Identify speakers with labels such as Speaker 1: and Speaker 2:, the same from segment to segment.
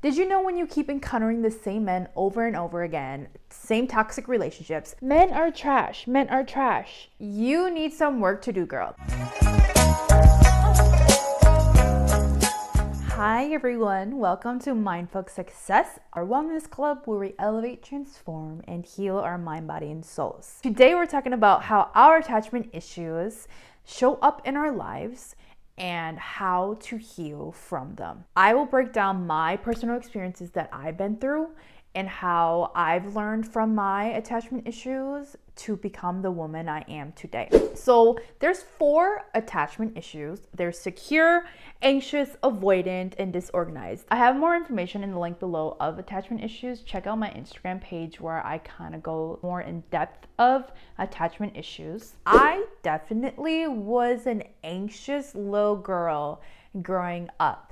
Speaker 1: Did you know when you keep encountering the same men over and over again, same toxic relationships, men are trash, men are trash. You need some work to do, girl. Hi everyone, welcome to Mindful Success, our wellness club where we elevate, transform, and heal our mind, body, and souls. Today we're talking about how our attachment issues show up in our lives and how to heal from them. I will break down my personal experiences that I've been through and how I've learned from my attachment issues to become the woman I am today. So there's 4 attachment issues. There's secure, anxious, avoidant, and disorganized. I have more information in the link below of attachment issues. Check out my Instagram page where I kind of go more in depth of attachment issues. I definitely was an anxious little girl growing up.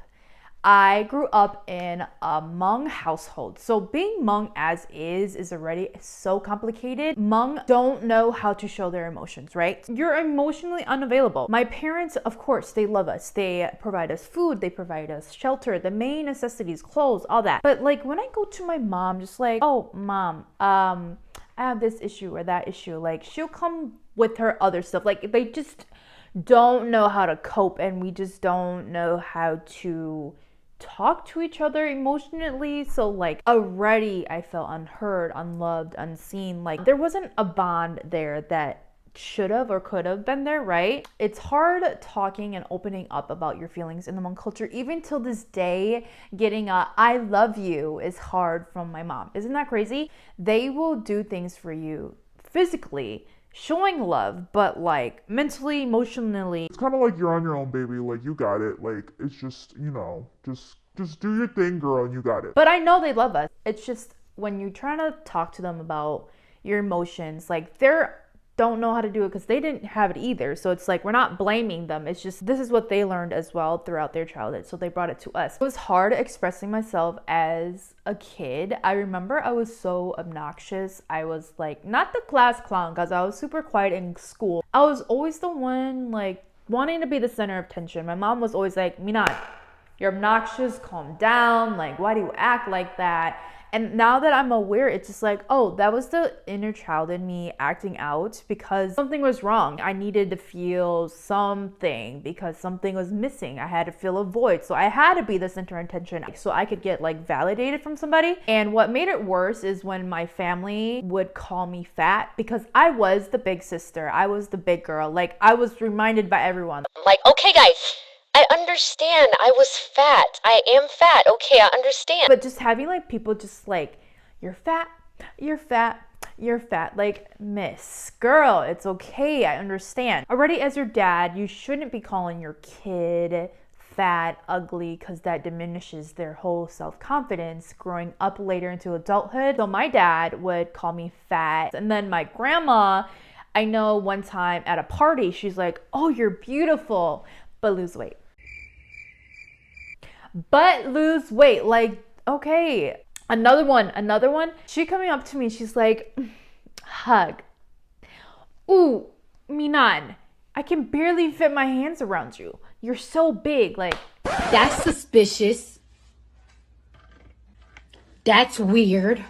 Speaker 1: I grew up in a Hmong household. So being Hmong as is already so complicated. Hmong don't know how to show their emotions, right? You're emotionally unavailable. My parents, of course, they love us. They provide us food, they provide us shelter, the main necessities, clothes, all that. But like when I go to my mom, just like, oh, mom, I have this issue or that issue. Like she'll come with her other stuff. Like they just don't know how to cope, and we just don't know how to talk to each other emotionally. So like already I felt unheard, unloved, unseen. Like there wasn't a bond there that should have or could have been there, right? It's hard talking and opening up about your feelings in the Hmong culture. Even till this day, getting a I love you is hard from my mom. Isn't that crazy? They will do things for you physically, showing love, but like mentally, emotionally,
Speaker 2: it's kind of like you're on your own, baby. Like you got it. Like it's just, just do your thing, girl, and you got it.
Speaker 1: But I know they love us. It's just when you're trying to talk to them about your emotions, like they're don't know how to do it because they didn't have it either. So it's like we're not blaming them. It's just this is what they learned as well throughout their childhood. So they brought it to us. It was hard expressing myself as a kid. I remember I was so obnoxious. I was like not the class clown because I was super quiet in school. I was always the one like wanting to be the center of attention. My mom was always like, Minan, you're obnoxious, calm down. Like, why do you act like that? And now that I'm aware, it's just like, oh, that was the inner child in me acting out because something was wrong. I needed to feel something because something was missing. I had to fill a void. So I had to be the center of attention so I could get like validated from somebody. And what made it worse is when my family would call me fat because I was the big sister. I was the big girl. Like I was reminded by everyone.
Speaker 3: Like, okay, guys, I understand. I was fat. I am fat. Okay, I understand.
Speaker 1: But just having like people just like, you're fat, you're fat, you're fat. Like, miss, girl, it's okay. I understand. Already as your dad, you shouldn't be calling your kid fat, ugly, because that diminishes their whole self-confidence growing up later into adulthood. So my dad would call me fat. And then my grandma, I know one time at a party, she's like, oh, you're beautiful, but lose weight. But lose weight. Like, okay. Another one. She coming up to me. She's like, hug. Ooh, Minan, I can barely fit my hands around you. You're so big. Like,
Speaker 4: that's suspicious. That's weird.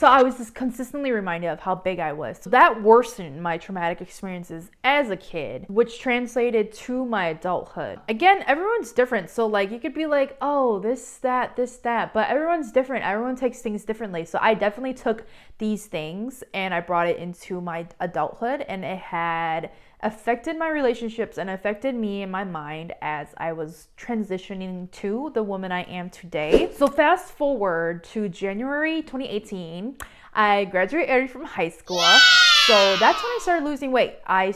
Speaker 1: so I was just consistently reminded of how big I was. So that worsened my traumatic experiences as a kid, which translated to my adulthood. Again, everyone's different. So like you could be like, oh, this, that, but everyone's different. Everyone takes things differently. So I definitely took these things and I brought it into my adulthood, and it had affected my relationships and affected me and my mind as I was transitioning to the woman I am today. So fast forward to January 2018, I graduated from high school. So that's when I started losing weight. I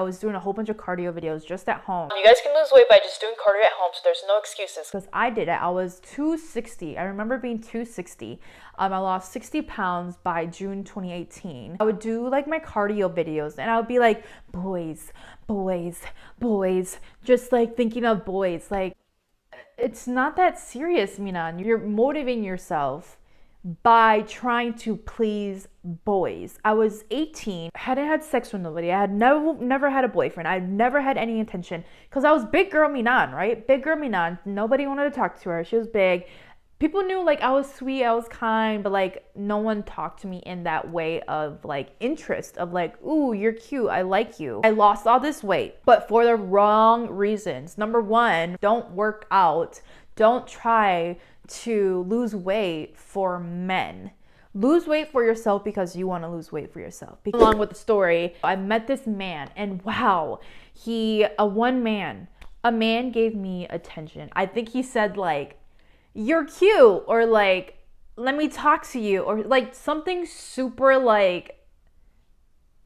Speaker 1: was doing a whole bunch of cardio videos just at home.
Speaker 3: You guys can lose weight by just doing cardio at home, so there's no excuses.
Speaker 1: Because I did it. I was 260. I remember being 260. I lost 60 pounds by June 2018. I would do like my cardio videos and I would be like, boys, just like thinking of boys. Like, it's not that serious, Minan. You're motivating yourself by trying to please boys. I was 18, hadn't had sex with nobody. I had never had a boyfriend. I never had any intention because I was big girl Minan, right? Big girl Minan. Nobody wanted to talk to her. She was big. people knew like I was sweet, I was kind, but like no one talked to me in that way of like interest of like, ooh, you're cute, I like you. I lost all this weight, but for the wrong reasons. Number one, don't work out. Don't try to lose weight for men. Lose weight for yourself because you want to lose weight for yourself. Along with the story, I met this man and wow, a man gave me attention. I think he said like, you're cute, or like, let me talk to you, or like something super like,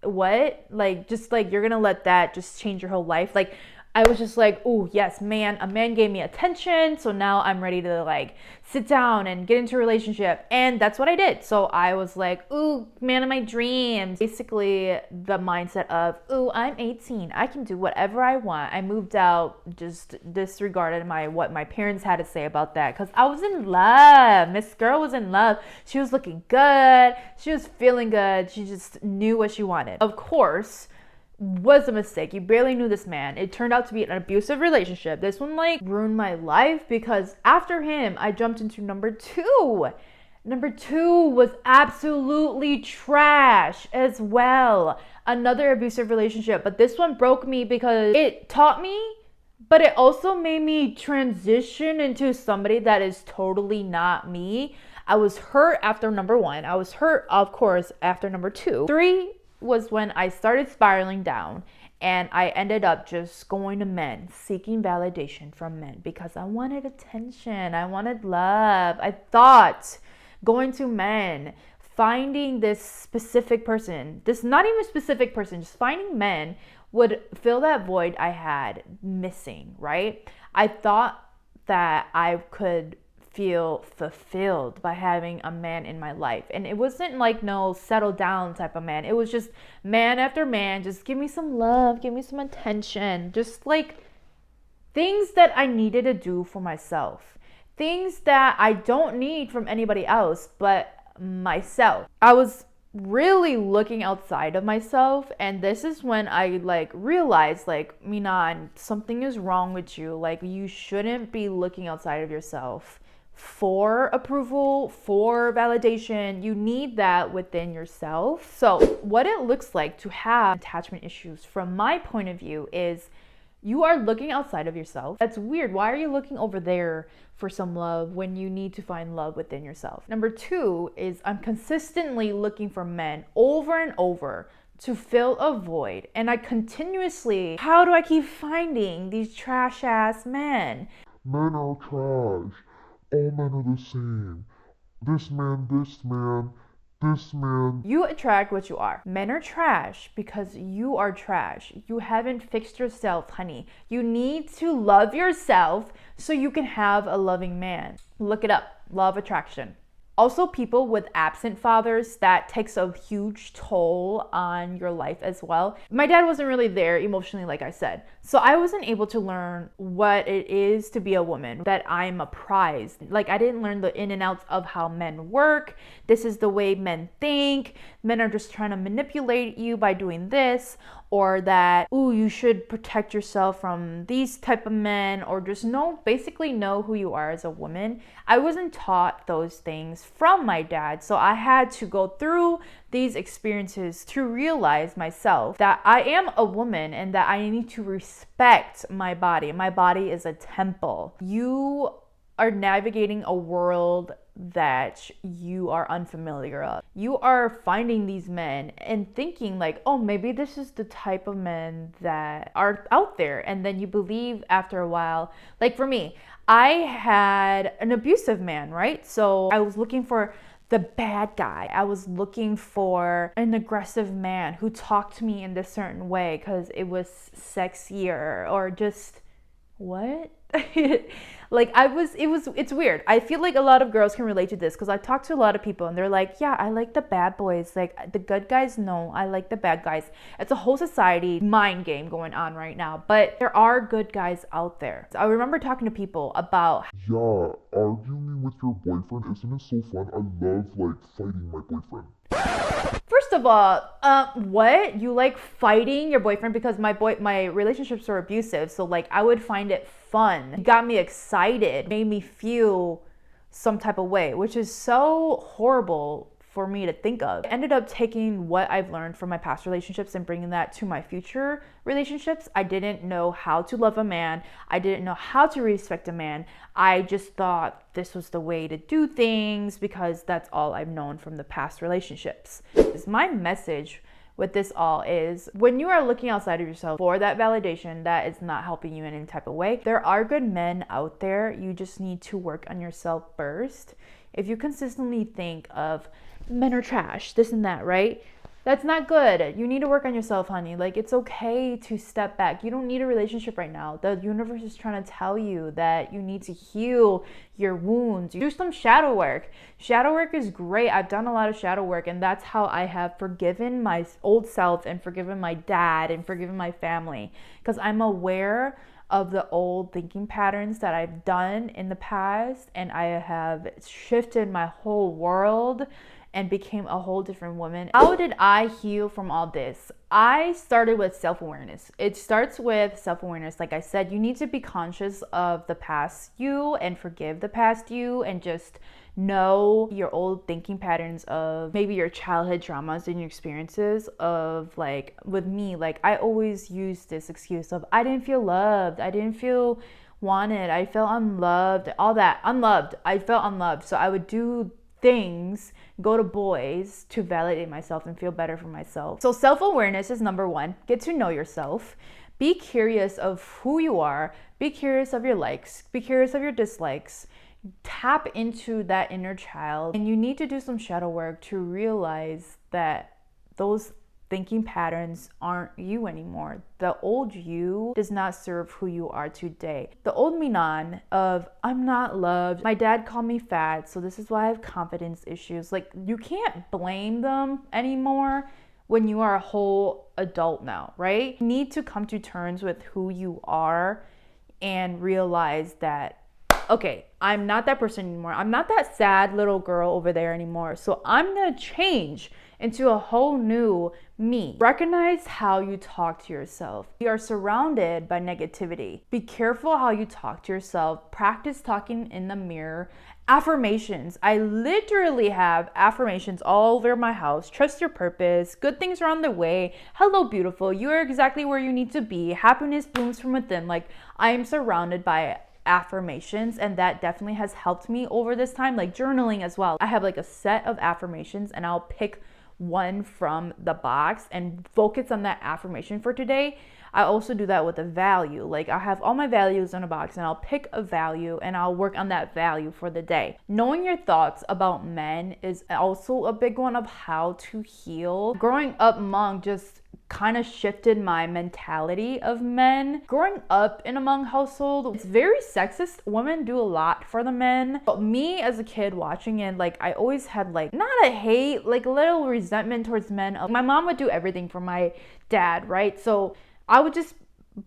Speaker 1: what? Like, just like, you're gonna let that just change your whole life? Like, I was just like, oh yes, man, a man gave me attention, so now I'm ready to like sit down and get into a relationship. And that's what I did. So I was like, ooh, man of my dreams. Basically the mindset of, ooh, I'm 18, I can do whatever I want. I moved out, just disregarded what my parents had to say about that, because I was in love. Miss Girl was in love. She was looking good, she was feeling good, she just knew what she wanted. Of course, was a mistake. You barely knew this man. It turned out to be an abusive relationship. This one like ruined my life, because after him, I jumped into number two. Number two was absolutely trash as well. Another abusive relationship, but this one broke me because it taught me, but it also made me transition into somebody that is totally not me. I was hurt after number one. I was hurt, of course, after number two. Three was when I started spiraling down, and I ended up just going to men, seeking validation from men because I wanted attention, I wanted love. I thought going to men, finding this specific person, this not even specific person, just finding men would fill that void I had missing, right? I thought that I could feel fulfilled by having a man in my life. And it wasn't like no settle down type of man. It was just man after man, just give me some love, give me some attention, just like things that I needed to do for myself, things that I don't need from anybody else but myself. I was really looking outside of myself, and this is when I like realized like, Minan, something is wrong with you. Like, you shouldn't be looking outside of yourself for approval, for validation. You need that within yourself. So what it looks like to have attachment issues from my point of view is you are looking outside of yourself. That's weird. Why are you looking over there for some love when you need to find love within yourself? Number two is I'm consistently looking for men over and over to fill a void. And I continuously, how do I keep finding these trash ass men?
Speaker 2: Men are trash. All men are the same. This man, this man, this man.
Speaker 1: You attract what you are. Men are trash because you are trash. You haven't fixed yourself, honey. You need to love yourself so you can have a loving man. Look it up. Law of attraction. Also, people with absent fathers, that takes a huge toll on your life as well. My dad wasn't really there emotionally, like I said. So I wasn't able to learn what it is to be a woman, that I'm a prize. Like, I didn't learn the in and outs of how men work. This is the way men think. Men are just trying to manipulate you by doing this, or that, ooh, you should protect yourself from these type of men, or just basically know who you are as a woman. I wasn't taught those things from my dad, so I had to go through these experiences to realize myself that I am a woman and that I need to respect my body. My body is a temple. You are navigating a world that you are unfamiliar of. You are finding these men and thinking like, oh, maybe this is the type of men that are out there. And then you believe after a while. Like for me, I had an abusive man, right? So I was looking for the bad guy. I was looking for an aggressive man who talked to me in this certain way because it was sexier, or just what? Like it's weird. I feel like a lot of girls can relate to this because I talk to a lot of people and they're like, yeah, I like the bad boys. Like the good guys, no, I like the bad guys. It's a whole society mind game going on right now, but there are good guys out there. So I remember talking to people about,
Speaker 2: Yeah, arguing with your boyfriend, isn't it so fun? I love like fighting my boyfriend.
Speaker 1: first of all, what? You like fighting your boyfriend? Because my relationships were abusive, so like I would find it fun. It got me excited, made me feel some type of way, which is so horrible for me to think of. I ended up taking what I've learned from my past relationships and bringing that to my future relationships. I didn't know how to love a man. I didn't know how to respect a man. I just thought this was the way to do things because that's all I've known from the past relationships. My message with this all is, when you are looking outside of yourself for that validation that is not helping you in any type of way, there are good men out there. You just need to work on yourself first. If you consistently think of men are trash, this and that, right? That's not good. You need to work on yourself, honey. Like, it's okay to step back. You don't need a relationship right now. The universe is trying to tell you that you need to heal your wounds. Do some shadow work. Shadow work is great. I've done a lot of shadow work, and that's how I have forgiven my old self and forgiven my dad and forgiven my family, because I'm aware of the old thinking patterns that I've done in the past, and I have shifted my whole world and became a whole different woman. How did I heal from all this? I started with self-awareness. It starts with self-awareness. Like I said, you need to be conscious of the past you and forgive the past you, and just know your old thinking patterns of maybe your childhood traumas and your experiences of, like, with me, like, I always used this excuse of I didn't feel loved, I didn't feel wanted, I felt unloved, all that, unloved. I felt unloved. So I would do things, go to boys to validate myself and feel better for myself. So self-awareness is number one. Get to know yourself. Be curious of who you are. Be curious of your likes. Be curious of your dislikes. Tap into that inner child. And you need to do some shadow work to realize that those thinking patterns aren't you anymore. The old you does not serve who you are today. The old Minan of I'm not loved, my dad called me fat, so this is why I have confidence issues. Like, you can't blame them anymore when you are a whole adult now, right? You need to come to terms with who you are and realize that, okay, I'm not that person anymore. I'm not that sad little girl over there anymore. So I'm gonna change into a whole new me. Recognize how you talk to yourself. You are surrounded by negativity. Be careful how you talk to yourself. Practice talking in the mirror. Affirmations. I literally have affirmations all over my house. Trust your purpose. Good things are on the way. Hello, beautiful. You are exactly where you need to be. Happiness blooms from within. Like, I am surrounded by affirmations, and that definitely has helped me over this time. Like journaling as well. I have like a set of affirmations, and I'll pick one from the box and focus on that affirmation for today. I also do that with a value. Like, I have all my values in a box, and I'll pick a value and I'll work on that value for the day. Knowing your thoughts about men is also a big one of how to heal. Growing up Hmong just kind of shifted my mentality of men. Growing up in a Hmong household, it's very sexist. Women do a lot for the men. But me as a kid watching it, like, I always had like, not a hate, like a little resentment towards men. My mom would do everything for my dad, right? So I would just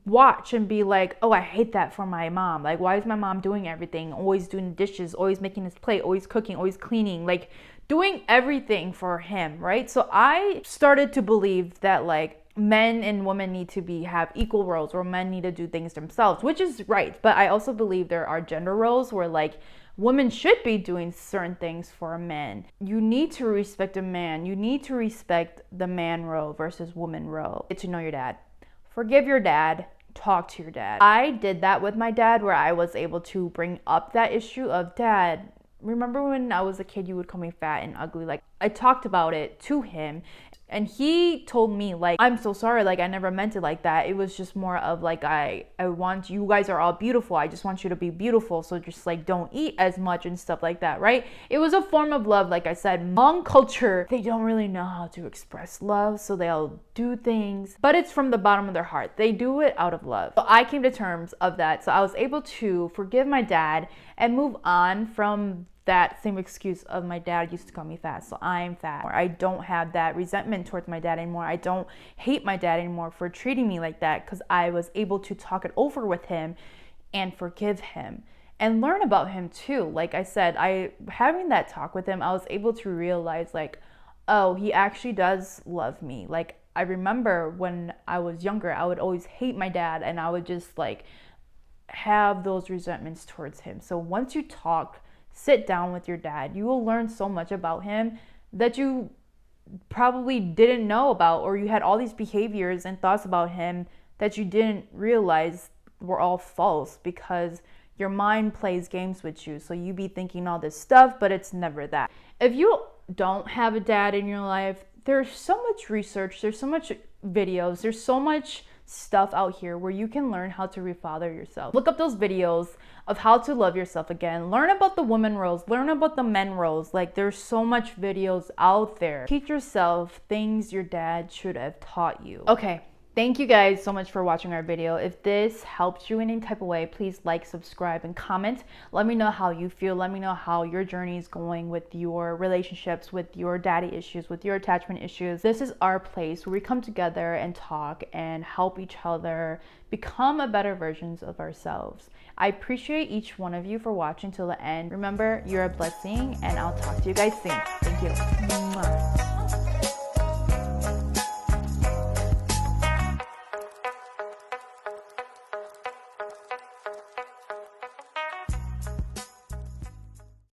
Speaker 1: watch and be like, oh, I hate that for my mom. Like, why is my mom doing everything? Always doing dishes, always making his plate, always cooking, always cleaning, like doing everything for him, right? So I started to believe that like men and women need to have equal roles, or men need to do things themselves, which is right. But I also believe there are gender roles where like women should be doing certain things for men. You need to respect a man. You need to respect the man role versus woman role. Get to know your dad. Forgive your dad. Talk to your dad. I did that with my dad, where I was able to bring up that issue of, dad, remember when I was a kid you would call me fat and ugly? Like, I talked about it to him, and he told me like, I'm so sorry, like I never meant it like that. It was just more of like, I want, you guys are all beautiful, I just want you to be beautiful, so just like don't eat as much and stuff like that, right? It was a form of love. Like I said, Hmong culture, they don't really know how to express love, so they'll do things, but it's from the bottom of their heart. They do it out of love. So I came to terms of that. So I was able to forgive my dad and move on from that same excuse of my dad used to call me fat, so I'm fat. I don't have that resentment towards my dad anymore. I don't hate my dad anymore for treating me like that, because I was able to talk it over with him and forgive him and learn about him too. Like I said, having that talk with him, I was able to realize like, oh, he actually does love me. Like, I remember when I was younger, I would always hate my dad, and I would just like have those resentments towards him. So once you talk sit down with your dad. You will learn so much about him that you probably didn't know about, or you had all these behaviors and thoughts about him that you didn't realize were all false, because your mind plays games with you. So you be thinking all this stuff, but it's never that. If you don't have a dad in your life, there's so much research, there's so much videos, there's so much stuff out here where you can learn how to refather yourself. Look up those videos of how to love yourself again. Learn about the woman roles, learn about the men roles. Like, there's so much videos out there. Teach yourself things your dad should have taught you. Okay. Thank you guys so much for watching our video. If this helped you in any type of way, please like, subscribe, and comment. Let me know how you feel. Let me know how your journey is going with your relationships, with your daddy issues, with your attachment issues. This is our place where we come together and talk and help each other become a better versions of ourselves. I appreciate each one of you for watching till the end. Remember, you're a blessing, and I'll talk to you guys soon. Thank you. Mwah.